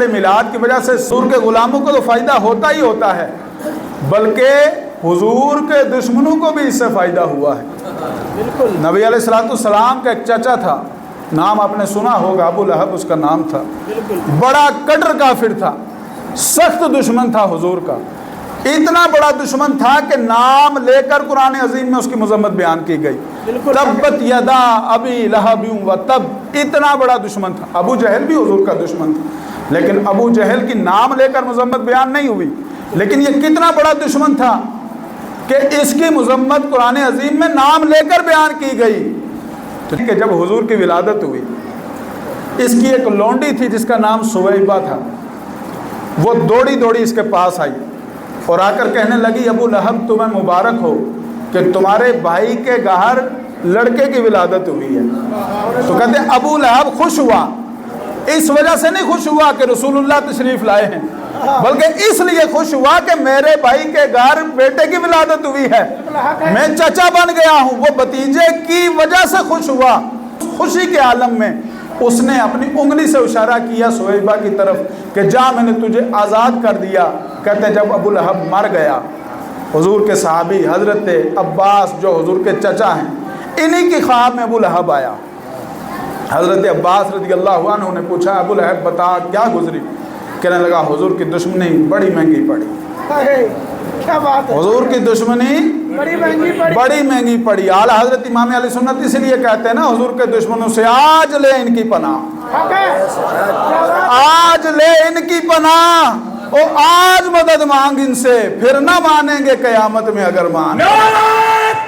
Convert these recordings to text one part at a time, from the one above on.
میلاد کی وجہ سے حضور کے غلاموں کو تو فائدہ ہوتا ہی ہوتا ہے، بلکہ حضور کے دشمنوں کو بھی اس سے فائدہ ہوا ہے۔ نبی علیہ السلام کا ایک چچا تھا، نام آپ نے سنا ہوگا، ابو لہب اس کا نام تھا، بڑا کٹر کافر تھا، سخت دشمن تھا حضور کا، اتنا بڑا دشمن تھا کہ نام لے کر قرآن عظیم میں اس کی مذمت بیان کی گئی، تبت یدا ابی لہب و تب، اتنا بڑا دشمن تھا۔ ابو جہل بھی حضور کا دشمن تھا، لیکن ابو جہل کی نام لے کر مذمت بیان نہیں ہوئی، لیکن یہ کتنا بڑا دشمن تھا کہ اس کی مذمت قرآن عظیم میں نام لے کر بیان کی گئی۔ کہ جب حضور کی ولادت ہوئی، اس کی ایک لونڈی تھی جس کا نام سویبہ تھا، وہ دوڑی دوڑی اس کے پاس آئی اور آ کر کہنے لگی ابو لہب تمہیں مبارک ہو کہ تمہارے بھائی کے گھر لڑکے کی ولادت ہوئی ہے۔ تو کہتے ہیں ابو لہب خوش ہوا، اس وجہ سے نہیں خوش ہوا کہ رسول اللہ تشریف لائے ہیں، بلکہ اس لیے خوش ہوا کہ میرے بھائی کے گھر بیٹے کی ولادت ہوئی ہے، میں چچا بن گیا ہوں۔ وہ بھتیجے کی وجہ سے خوش ہوا، خوشی کے عالم میں اس نے اپنی انگلی سے اشارہ کیا سویبہ کی طرف کہ جا میں نے تجھے آزاد کر دیا۔ کہتے ہیں جب ابو لہب مر گیا، حضور کے صحابی حضرت عباس جو حضور کے چچا ہیں، انہی کی خواب میں ابو لہب آیا۔ حضرت عباس رضی اللہ عنہ نے پوچھا ابو لہب بتا کیا گزری؟ کہنے لگا حضور کی دشمنی بڑی مہنگی پڑی، حضور کی دشمنی بڑی مہنگی پڑی۔ اعلیٰ حضرت امام علیہ سنت اس لیے کہتے ہیں نا حضور کے دشمنوں سے آج لے ان کی پناہ، آج لے ان کی پناہ، او آج مدد مانگ ان سے، پھر نہ مانیں گے قیامت میں اگر مان۔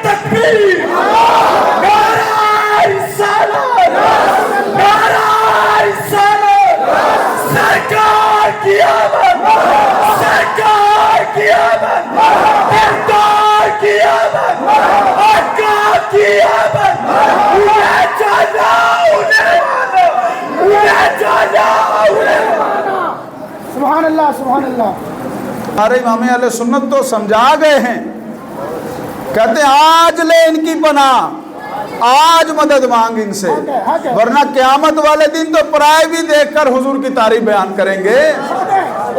تکبیر، سرکار کی آمد، سرکار کی آمد، سرکار کی آمد، آقا کی آمد، انہیں جانا، انہیں مانا، انہیں جانا، انہیں مانا۔ سبحان اللہ، سبحان اللہ۔ ہمارے امام علیہ سنت تو سمجھا گئے ہیں، کہتے ہیں آج لے ان کی پناہ، آج مدد مانگ ان سے، ورنہ قیامت والے دن تو پرائے بھی دیکھ کر حضور کی تعریف بیان کریں گے۔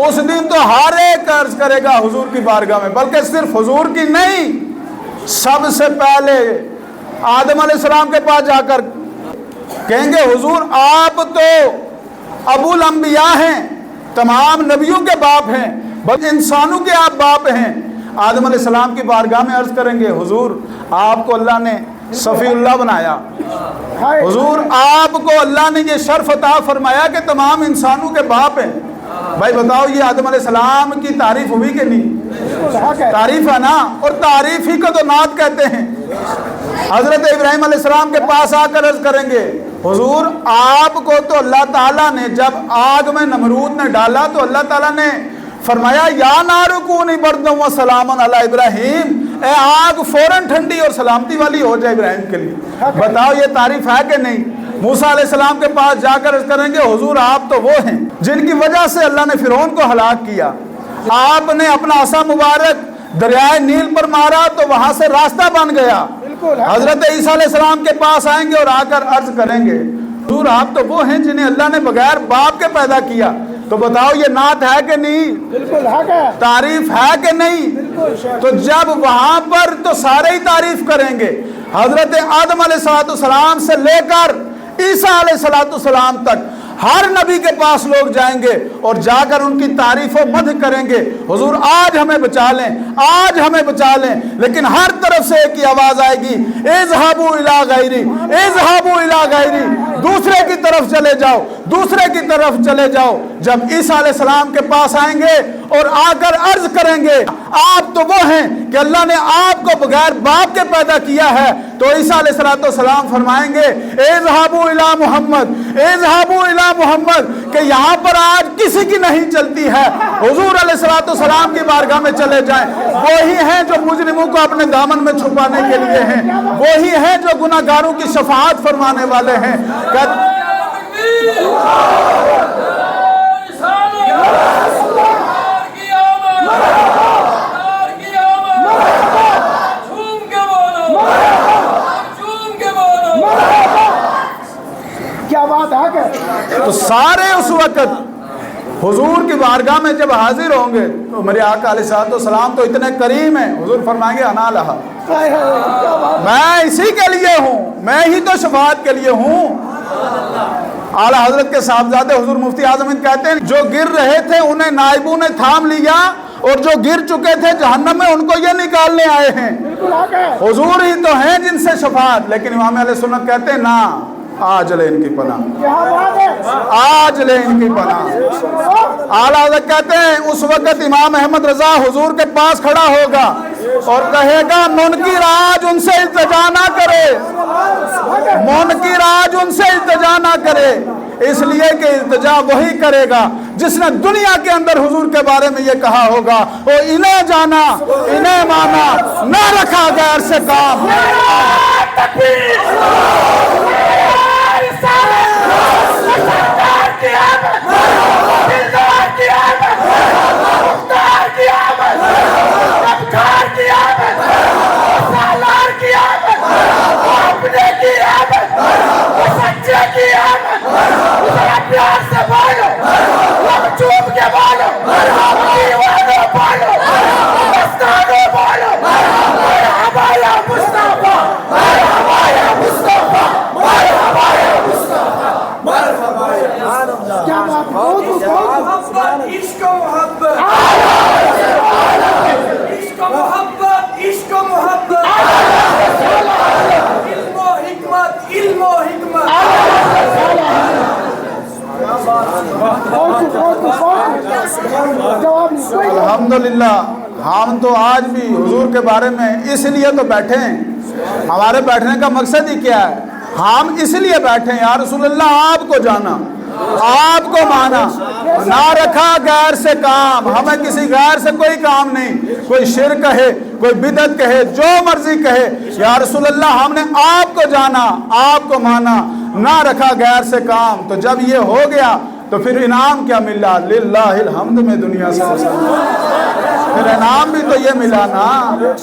اس دن تو ہر ایک عرض کرے گا حضور کی بارگاہ میں، بلکہ صرف حضور کی نہیں، سب سے پہلے آدم علیہ السلام کے پاس جا کر کہیں گے حضور آپ تو ابو الانبیاء ہیں، تمام نبیوں کے باپ ہیں، بلکہ انسانوں کے آپ باپ ہیں۔ آدم علیہ السلام کی بارگاہ میں عرض کریں گے حضور آپ کو اللہ نے صفی اللہ بنایا، حضور آپ کو اللہ نے یہ شرف عطا فرمایا کہ تمام انسانوں کے باپ ہیں۔ بھائی بتاؤ یہ آدم علیہ السلام کی تعریف ہوئی کہ نہیں؟ تعریف ہے نا، اور تعریف ہی کو تو نعت کہتے ہیں۔ حضرت ابراہیم علیہ السلام کے پاس آ کر عرض کریں گے حضور آپ کو تو اللہ تعالیٰ نے جب آگ میں نمرود نے ڈالا تو اللہ تعالیٰ نے فرمایا یا نار کونی بردم و سلام علی ابراہیم، اے آگ فوراً ٹھنڈی اور سلامتی والی ہو جائے ابراہیم کے لیے۔ بتاؤ یہ تعریف ہے کہ نہیں؟ موسیٰ علیہ السلام کے پاس جا کر کریں گے حضور آپ تو وہ ہیں جن کی وجہ سے اللہ نے فرعون کو ہلاک کیا، آپ نے اپنا عصا مبارک دریائے نیل پر مارا تو وہاں سے راستہ بن گیا۔ حضرت عیسیٰ علیہ السلام کے پاس آئیں گے اور آ کر عرض کریں گے حضور آپ تو وہ ہیں جنہیں اللہ نے بغیر باپ کے پیدا کیا۔ تو بتاؤ یہ نعت ہے کہ نہیں؟ بالکل ہے، تعریف ہے کہ نہیں؟ تو جب وہاں پر تو سارے ہی تعریف کریں گے، حضرت آدم علیہ السلام سے لے کر عیسیٰ علیہ السلام تک ہر نبی کے پاس لوگ جائیں گے اور جا کر ان کی تعریف و مدح کریں گے حضور آج ہمیں بچا لیں، آج ہمیں بچا لیں۔ لیکن ہر طرف سے ایک ہی آواز آئے گی اذهبوا الى غیری، اذهبوا الى غیری، دوسرے کی طرف چلے جاؤ، دوسرے کی طرف چلے جاؤ۔ جب عیسیٰ علیہ السلام کے پاس آئیں گے اور آ کر عرض کریں گے آپ تو وہ ہیں کہ اللہ نے آپ کو بغیر باپ کے پیدا کیا ہے، تو عیسیٰ علیہ السلام فرمائیں گے اذهبوا الى محمد، اذهبوا الى محمد، کہ یہاں پر آج کسی کی نہیں چلتی ہے، حضور علیہ السلام کی بارگاہ میں چلے جائیں۔ وہی ہیں جو مجرموں کو اپنے دامن میں چھپانے کے لیے ہیں، وہی ہیں جو گناہگاروں کی شفاعت فرمانے والے ہیں۔ کیا بات ہے کہ تو سارے اس وقت حضور کی بارگاہ میں جب حاضر ہوں گے تو میرے آقا علیہ السلام تو اتنے کریم ہیں، حضور فرمائیں گے انا لہا، میں اسی کے لیے ہوں، میں ہی تو شفاعت کے لیے ہوں۔ اعلیٰ حضرت کے صاحبزادے حضور مفتی اعظم ہند کہتے ہیں جو گر رہے تھے انہیں نائبوں نے تھام لیا، اور جو گر چکے تھے جہنم میں ان کو یہ نکالنے آئے ہیں۔ حضور ہی تو ہیں جن سے شفاعت، لیکن امام علیہ سنت کہتے ہیں نا، آج لے ان کی پناہ، آج لے ان کی پناہ۔ اعلیٰ حضرت کہتے ہیں اس وقت امام احمد رضا حضور کے پاس کھڑا ہوگا اور کہے گا منکر آج ان سے التجا نہ کرے، منکر آج ان سے التجا نہ کرے، اس لیے کہ التجا وہی کرے گا جس نے دنیا کے اندر حضور کے بارے میں یہ کہا ہوگا وہ انہیں جانا انہیں مانا، نہ رکھا غیر سے کام۔ الحمدللہ ہم تو آج بھی حضور کے بارے میں اس لیے تو بیٹھے ہیں، ہمارے بیٹھنے کا مقصد ہی کیا ہے؟ ہم اس لیے بیٹھے ہیں یا رسول اللہ آپ کو جانا، آپ کو مانا، نہ رکھا غیر سے کام، ہمیں کسی غیر سے کوئی کام نہیں، کوئی شرک کہے کوئی بدعت کہے جو مرضی کہے، یا رسول اللہ ہم نے آپ کو جانا آپ کو مانا، نہ رکھا غیر سے کام۔ تو جب یہ ہو گیا تو پھر انعام کیا ملا؟ للہ الحمد میں دنیا سے پھر انعام بھی تو یہ ملا نا۔